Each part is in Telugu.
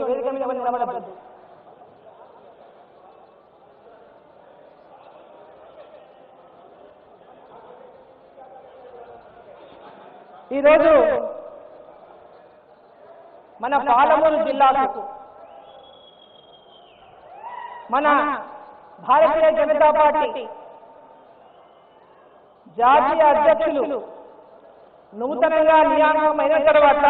కూర్చోండి, వేదిక మీద నిలబడద్దు. ఈరోజు మన పాలమూరు జిల్లాకు మన భారతీయ జనతా పార్టీ జాతీయ అధ్యక్షులు నూతనంగా నియామకమైన తర్వాత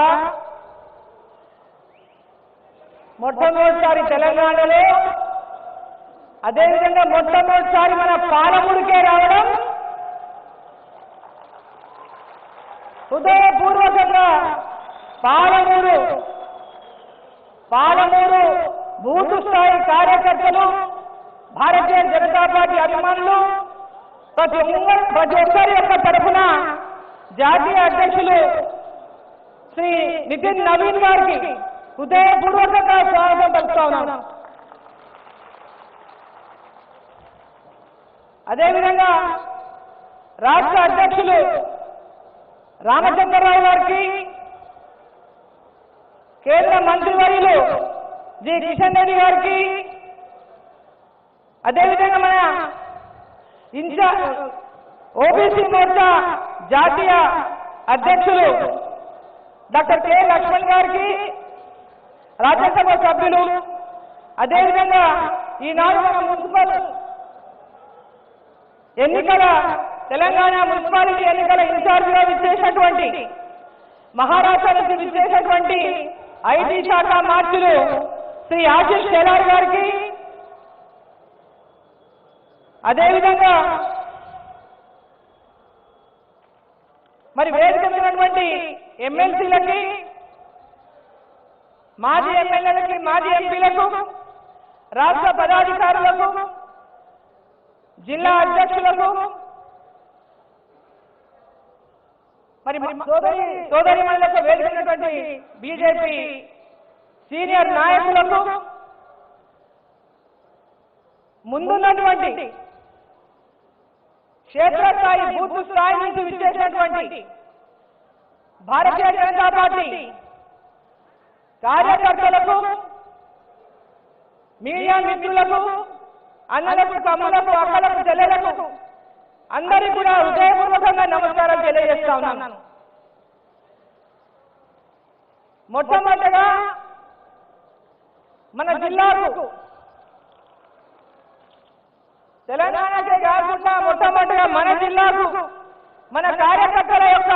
మొట్టమొదటిసారి తెలంగాణలో, అదేవిధంగా మొట్టమొదటిసారి మన పాలమూరుకే రావడం హృదయపూర్వకంగా పాలమూరు బూతు స్థాయి కార్యకర్తలు, భారతీయ జనతా పార్టీ అభిమానులు ప్రతి ఒక్కరి యొక్క తరఫున జాతీయ అధ్యక్షులు శ్రీ నితిన్ నవీన్ గారికి హృదయపూర్వకంగా స్వాగతం పలుకుతా ఉన్నాను. అదేవిధంగా రాష్ట్ర అధ్యక్షులు రామచంద్రరావు గారికి, కేంద్ర మంత్రివర్యులు జి కిషన్ రెడ్డి గారికి, అదేవిధంగా మన ఓబీసీ మోర్చా జాతీయ అధ్యక్షులు డాక్టర్ కె లక్ష్మణ్ గారికి, రాజ్యసభ సభ్యులు, అదేవిధంగా ఈనాడు మన మున్సిపల్ ఎన్నికల తెలంగాణ మున్సిపాలిటీ ఎన్నికల ఇన్ఛార్జిగా విచ్చేసినటువంటి, మహారాష్ట్ర నుంచి విచ్చేసినటువంటి ఐటీ శాఖ మార్చులు శ్రీ ఆశీష్ షెలార్ గారికి, అదేవిధంగా మరి వేదిక ఉన్నటువంటి ఎమ్మెల్సీలకి, మాజీ ఎమ్మెల్యేలకి, మాజీ ఎంపీలకు, రాష్ట్ర పదాధికారులకు, జిల్లా అధ్యక్షులకు, మరి సోదరిమణులకు, వేదికైనటువంటి బీజేపీ సీనియర్ నాయకులకు, ముందున్నటువంటి క్షేత్రస్థాయి బూత్ స్థాయి నుంచి విచ్చేసినటువంటి భారతీయ జనతా పార్టీ కార్యకర్తలకు, మీడియా మిత్రులకు, అన్నలకు, తమ్ములకు, అక్కలకు, చెల్లెలకు అందరికీ కూడా హృదయపూర్వకంగా నమస్కారాలు తెలియజేస్తా ఉన్నాను. మొట్టమొదటిగా మన జిల్లాకు, తెలంగాణకే కాకుండా మొట్టమొదటిగా మన జిల్లాకు మన కార్యకర్తల యొక్క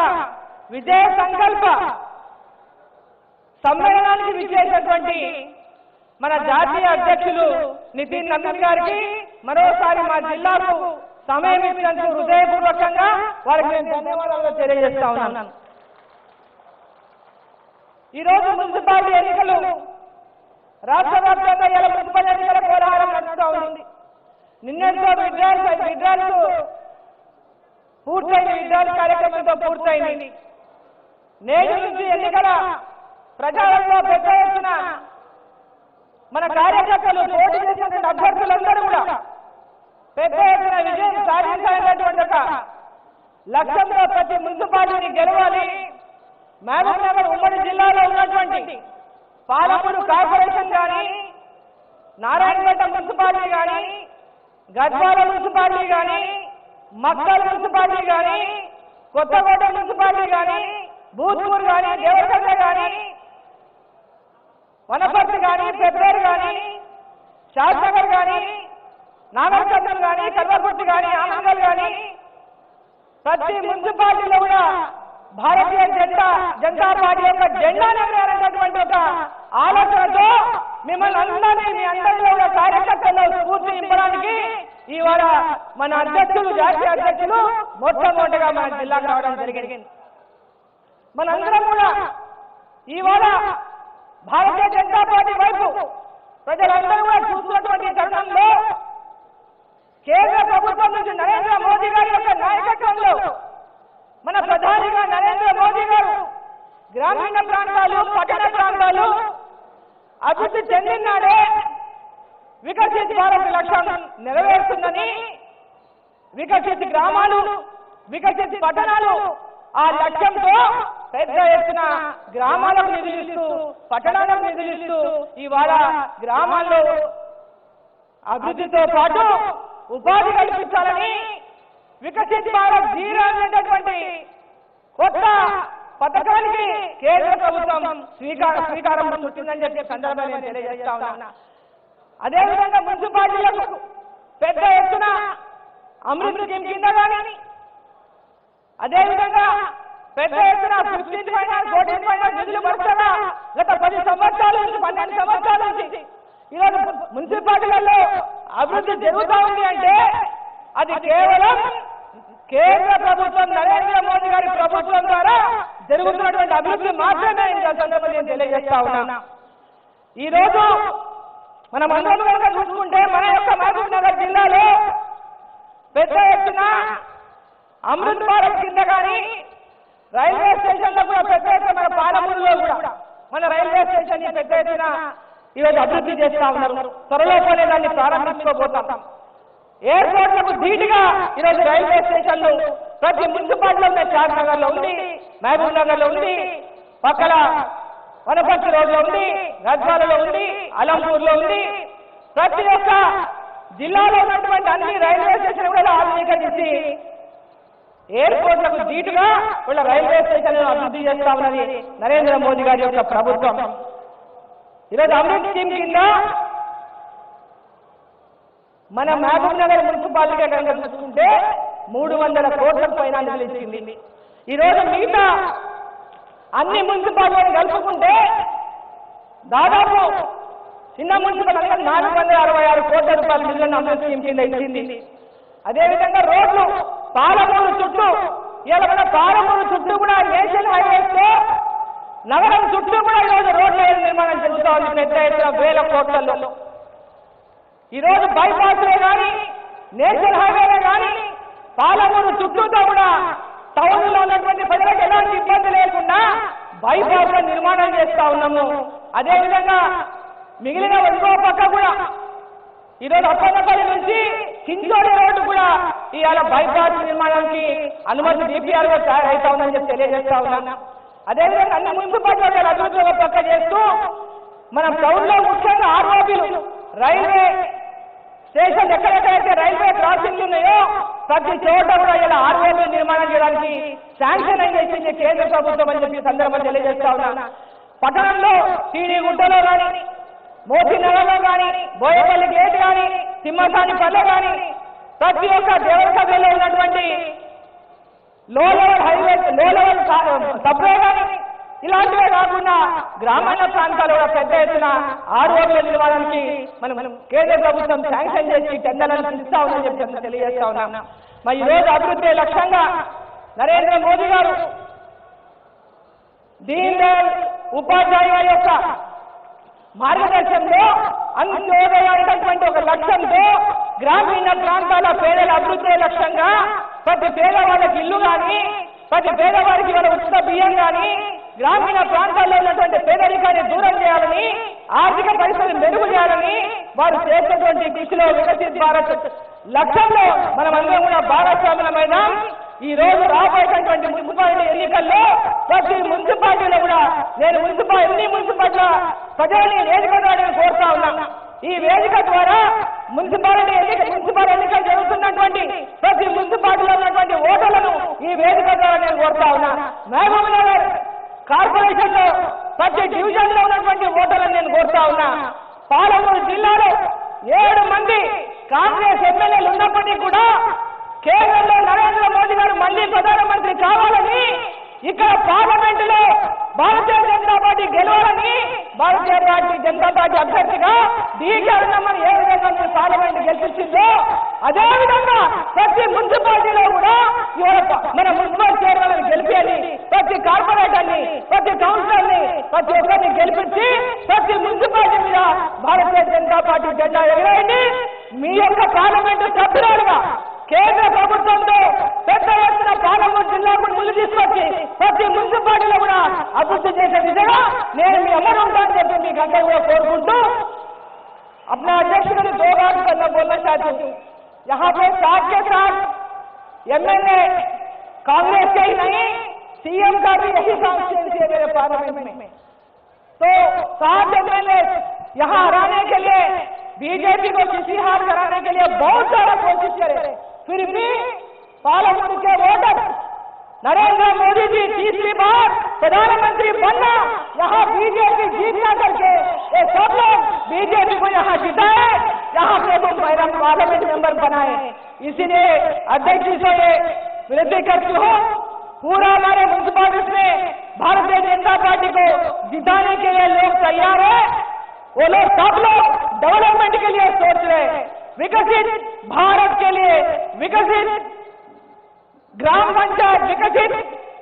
విజయ సంకల్ప సమ్మేళనానికి విచ్చేసినటువంటి మన జాతీయ అధ్యక్షులు నితిన్ నవీన్ గారికి మరోసారి మా జిల్లాకు సమయం ఇచ్చినందుకు హృదయపూర్వకంగా వారికి నేను ధన్యవాదాలు తెలియజేస్తా ఉన్నాను. ఈరోజు మున్సిపాలిటీ ఎన్నికలు రాష్ట్ర వ్యాప్తంగా ఇలా మున్సిపల్ ఎన్నికల కోలాహలం నడుస్తూ ఉంది. నిన్నటితో విడ్రాల్స్ పూర్తయింది, విడ్రాల్ కార్యక్రమంతో పూర్తయింది. నేటి నుంచి ఎన్నికల ప్రచారంలో పెద్ద ఎత్తున మన కార్యకర్తలు, పోటీ చేసినటువంటి అభ్యర్థులందరూ కూడా పెద్ద ఎత్తున విజయం సాధించాలనేటువంటి ఒక లక్ష్యంతో ప్రతి మున్సిపాలిటీని గెలవాలి. మహబూబ్ నగర్ ఉమ్మడి జిల్లాలో ఉన్నటువంటి పాలమూరు కార్పొరేషన్ కానీ, నారాయణపేట మున్సిపాలిటీ కానీ, గద్వాల మున్సిపాలిటీ కానీ, మక్కల్ మున్సిపాలిటీ కానీ, కొత్తకోట మున్సిపాలిటీ కానీ, భూత్పూర్ కానీ, దేవరకొండ కానీ, వనపర్తి కానీ, పెద్దేరు కానీ, షాద్నగర్ కానీ, నాగర్కర్నూలు కానీ, కల్వకుర్తి కానీ, ఆమంగల్ కానీ ప్రతి మున్సిపాలిటీలో కూడా భారతీయ జనతా పార్టీ యొక్క జెండా ఎగరేయాలనేటువంటి ఒక ఆలోచనతో మిమ్మల్ని అందరినీ, మీ అందరిలో కూడా కార్యకర్తల్లో స్ఫూర్తి నింపడానికి ఇవాళ మన అధ్యక్షులు, జాతీయ అధ్యక్షులు మొట్టమొదటిగా మన జిల్లాకు రావడం జరిగింది. మనందరం కూడా ఇవాళ భారతీయ జనతా పార్టీ వైపు ప్రజలందరూ కూడా చూస్తున్నటువంటి తరుణంలో కేంద్ర ప్రభుత్వం నుంచి నరేంద్ర మోదీ గారి యొక్క నాయకత్వంలో మన ప్రధానిగా నరేంద్ర మోదీ గారు గ్రామీణ ప్రాంతాలు, పట్టణ ప్రాంతాలు అభివృద్ధి చెందినాడే వికసిత్ భారత్ లక్ష్యం నెరవేరుతుందని, వికసిత్ గ్రామాలు, వికసిత్ పట్టణాలు ఆ లక్ష్యంతో పెద్ద ఎత్తున గ్రామాలకు నిధులు ఇస్తూ పట్టణాలకు నిధులు ఇస్తూ ఇవాళ గ్రామాల్లో అభివృద్ధితో పాటు ఉపాధి కల్పించాలని వికసిత్ భారత్ జీరో అనేటటువంటి కొత్త పథకానికి కేంద్ర ప్రభుత్వం శ్రీకారం చుట్టిందని చెప్పి సందర్భంగా నేను తెలియజేస్తా ఉన్నా. అదేవిధంగా మున్సిపాలిటీలకు పెద్ద ఎత్తున అమృత్ స్కీమ్ కింద కానీ అదేవిధంగా పెద్ద ఎత్తున 15 నిధులు పడతారా గత 10 సంవత్సరాల నుంచి 12 సంవత్సరాల నుంచి ఈరోజు మున్సిపాలిటీలలో అభివృద్ధి జరుగుతూ ఉంది అంటే అది కేవలం కేంద్ర ప్రభుత్వం నరేంద్ర మోదీ గారి ప్రభుత్వం ద్వారా జరుగుతున్నటువంటి అభివృద్ధి మాత్రమే ఇంకా సందర్భంగా నేను తెలియజేస్తా ఉన్నా. ఈ రోజు మనం అందరం కనుక చూసుకుంటే మన యొక్క మహబూబ్ నగర్ జిల్లాలో పెద్ద ఎత్తున అమృత్ భారత్ కింద కానీ రైల్వే స్టేషన్లో కూడా పెద్ద ఎత్తున మన పాలమూరులో కూడా మన రైల్వే స్టేషన్ పెద్ద ఎత్తున ఈరోజు అభివృద్ధి చేస్తా ఉన్నారు. త్వరలో పోలే దాన్ని ప్రారంభించుకోబోతాం. ఎయిర్పోర్ట్లకు ధీటుగా ఈరోజు రైల్వే స్టేషన్లు ప్రతి మున్సిపాలిటీలో ఉన్నాయి. చార్నగర్ లో ఉంది, మహబూబ్ నగర్ లో ఉంది, పక్కన వనపర్తి రోడ్ లో ఉంది, గద్వాలలో ఉంది, అలంపూర్ లో ఉంది. ప్రతి ఒక్క జిల్లాలో ఉన్నటువంటి అన్ని రైల్వే స్టేషన్ కూడా ఆధునీకరించి ఎయిర్పోర్ట్లకు ధీటుగా వీళ్ళ రైల్వే స్టేషన్లను అభివృద్ధి చేస్తా ఉన్నది నరేంద్ర మోదీ గారి యొక్క ప్రభుత్వం. ఈరోజు అమృత్ స్కీమ్ కింద మన మహబూబ్ నగర్ మున్సిపాలిటీ కనుక చూసుకుంటే 300 కోట్ల పైన నిధులు ఇచ్చింది. ఈరోజు మిగతా అన్ని మున్సిపాలిటీలను కలుపుకుంటే దాదాపు చిన్న మున్సిపాలిటీ 466 కోట్ల రూపాయల నిధులను అమృత్ స్కీమ్ కింద ఇచ్చింది. అదేవిధంగా రోడ్లు పాలమూరు చుట్టూ ఇలా మన పాలమూరు చుట్టూ కూడా నేషనల్ హైవేస్ లో నగరం చుట్టూ కూడా ఈరోజు రోడ్ల నిర్మాణం జరుగుతూ ఉంది పెద్ద ఎత్తున 1000 కోట్లలో. ఈరోజు బైపాస్లో కానీ నేషనల్ హైవేలో కానీ పాలమూరు చుట్టూతో కూడా టౌన్ లో ఉన్నటువంటి ప్రజలకు ఎలాంటి ఇబ్బంది లేకుండా బైపాస్ లో నిర్మాణం చేస్తా ఉన్నాము. అదేవిధంగా మిగిలిన ఇంకో పక్క కూడా ఈరోజు అప్పన్నపల్లి నుంచి చించోడి రోడ్డు కూడా ఇవాళ బైపాస్ నిర్మాణానికి అనుమతి డిపిఆర్ లో తయారైతా ఉందని చెప్పి తెలియజేస్తా ఉన్నాం. అదేవిధంగా అన్ని మున్సిపాలిటీ అభివృద్ధి పక్క చేస్తూ మనం టౌన్ లో ముఖ్యంగా ఆర్ఓబీలు రైల్వే స్టేషన్ ఎక్కడెక్కడైతే రైల్వే క్రాసింగ్లు ఉన్నాయో ప్రతి చోట కూడా ఇలా ఆర్ఓబీ నిర్మాణం చేయడానికి శాంక్షన్ అని చేసింది కేంద్ర ప్రభుత్వం అని చెప్పి సందర్భంగా తెలియజేస్తా ఉన్నా. పట్టణంలో టీడీగుట్టలో కానీ మోతీనగర్లో కానీ బోయపల్లి గేట్ కానీ సింహసానిపల్లె కానీ ప్రతి ఒక్క దేవరకథలో ఉన్నటువంటి లో లెవెల్ హైవే లో లెవెల్ సబ్వే కానీ ఇలాంటివే కాకుండా గ్రామీణ ప్రాంతాల్లో పెద్ద ఎత్తున ఆర్ఓబీల నిర్మాణానికి మనం కేంద్ర ప్రభుత్వం శాంక్షన్ చేసి టెండర్లను ఇస్తా ఉందని చెప్పి తెలియజేస్తా ఉన్నాం. మరి ఈరోజు అభివృద్ధి లక్ష్యంగా నరేంద్ర మోదీ గారు దీన్ దయాళ్ ఉపాధ్యాయ గారి యొక్క మార్గదర్శనంలో అంత్యోదయ అనేటటువంటి ఒక లక్ష్యంతో గ్రామీణ ప్రాంతాల పేదల అభివృద్ధి లక్ష్యంగా ప్రతి పేదవాళ్ళకి ఇల్లు కానీ ప్రతి పేదవారికి వాళ్ళ ఉచిత బియ్యం కానీ గ్రామీణ ప్రాంతాల్లో ఉన్నటువంటి పేదరికాన్ని దూరం చేయాలని ఆర్థిక పరిస్థితిని మెరుగు చేయాలని వారు చేసినటువంటి కృషిలో వికసిత్ భారత్ లక్ష్యంలో మనమందరం కూడా భాగస్వాములమైన ఈ రోజు రాబోయేటటువంటి మున్సిపాలిటీ ఎన్నికల్లో ప్రతి మున్సిపాలిటీలో కూడా నేను ఎన్ని మున్సిపాలిటీల ప్రజల్ని వేదికని కోరుతా ఉన్నా. ఈ వేదిక ద్వారా మున్సిపాలిటీ ఎన్నికలు జరుగుతున్నటువంటి ప్రతి మున్సిపాలిటీలో ఉన్నటువంటి ఓటర్లను ఈ వేదిక ద్వారా నేను కోరుతా ఉన్నా. మహబూబ్ నగర్ కార్పొరేషన్ లో ప్రతి డివిజన్ లో ఉన్నటువంటి ఓటర్లను నేను కోరుతా ఉన్నా. పాలమూరు జిల్లాలో 7 మంది కాంగ్రెస్ ఎమ్మెల్యేలు ఉన్నప్పటికీ కూడా కేంద్రంలో నరేంద్ర మోదీ గారు మళ్ళీ ప్రధానమంత్రి కావాలని ఇక్కడ పార్లమెంటులో భారతీయ జనతా పార్టీ గెలవాలని భారతీయ జనతా పార్టీ అభ్యర్థిగా డీకే అరుణమ్మని ఏ విధంగా మీరు పార్లమెంట్ గెలిపించిందో అదేవిధంగా ప్రతి మున్సిపాలిటీలో కూడా ఇవాళ మన మున్సిపల్ చైర్మన్ గెలిపేయాలి. ప్రతి కార్పొరేటర్ని ప్రతి కౌన్సిలర్ని ప్రతి ఒక్కరిని గెలిపించి ప్రతి మున్సిపాలిటీ మీద భారతీయ జనతా పార్టీ జెండా ఎగరేయండి. మీ యొక్క పార్లమెంటు సభ్యురాలుగా కేంద్ర ప్రభుత్వంతో పెద్ద ఎత్తున పాలమూరు జిల్లాకు ముందు తీసుకొచ్చి ప్రతి మున్సిపాలిటీలో కూడా అభివృద్ధి చేసే విధంగా నేను మీ అమలు ఉంటానని చెప్పి మీకు అందరూ కూడా కోరుకుంటూ अपना अध्यक्ष ने 2 बात करना बोलना चाहती हूँ. यहाँ पे साथ के साथ एमएलए कांग्रेस के ही नहीं सीएम का भी यही कॉन्स्टिट्यूंसी है मेरे पार्लियामेंट में। तो 7 एमएलए यहाँ हराने के लिए बीजेपी को किसी हार कराने के लिए बहुत सारा कोशिश करे, फिर भी पार्लियामेंट के वोटर नरेंद्र मोदी जी तीसरी बार प्रधानमंत्री बनना, यहाँ बीजेपी जीतना करके ये सब लोग बीजेपी को यहाँ जिताए, यहाँ पे वो पार्लियामेंट मेंबर बनाए। इसीलिए अध्यक्ष जी से ये विनती करती हूँ, पूरा हमारे म्यूनिसिपालिटी में भारतीय जनता पार्टी को जिताने के लिए लोग तैयार है। वो लोग सब लोग डेवलपमेंट के लिए सोच रहे हैं, विकसित भारत के लिए, विकसित ग्राम पंचायत, विकसित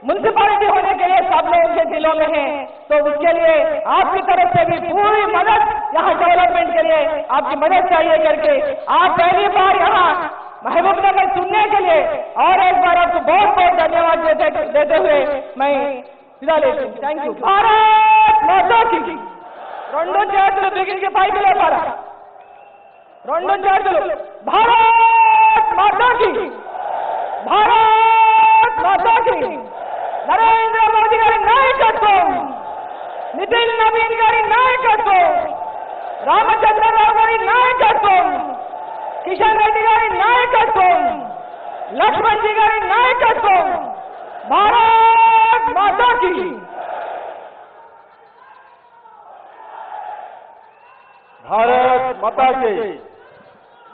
म्यूनिसिपालिटी होने के लिए सब लोगों के दिलों में है। तो उसके लिए आपकी तरफ से भी पूरी मदद, यहाँ डेवलपमेंट के लिए आपकी मदद चाहिए करके आप पहली बार यहाँ महबूबनगर सुनने के लिए और एक बार आपको बहुत बहुत धन्यवाद देते हुए मैं विदा लेती हूँ। Thank you. भारत माता की రెండు చేతులు బిగించి పైకి లేపారా, రెండు చేతులు భారత్ మాతాకి, భారత్ మాతాకి, నరేంద్ర మోదీ గారి నాయకత్వం, నితిన్ నవీన్ గారి నాయకత్వం, రామచంద్రరావు గారి నాయకత్వం, కిషన్ రెడ్డి గారి నాయకత్వం, లక్ష్మణ్ జీ గారి నాయకత్వం, భారత్ మాతాకి। भारत माता की,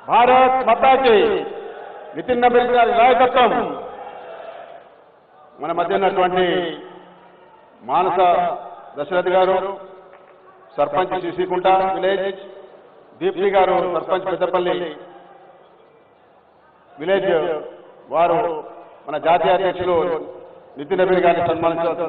भारत माता की। నితిన్ నబీన్ గారి నాయకత్వం, మన మధ్య ఉన్నటువంటి మానస దశరథ్ గారు సర్పంచ్ శ్రీకుంట విలేజ్, దీప్తి గారు సర్పంచ్ పెద్దపల్లి విలేజ్ వారు మన జాతీయ అధ్యక్షులు నితిన్ నబీన్ గారిని సన్మానించారు।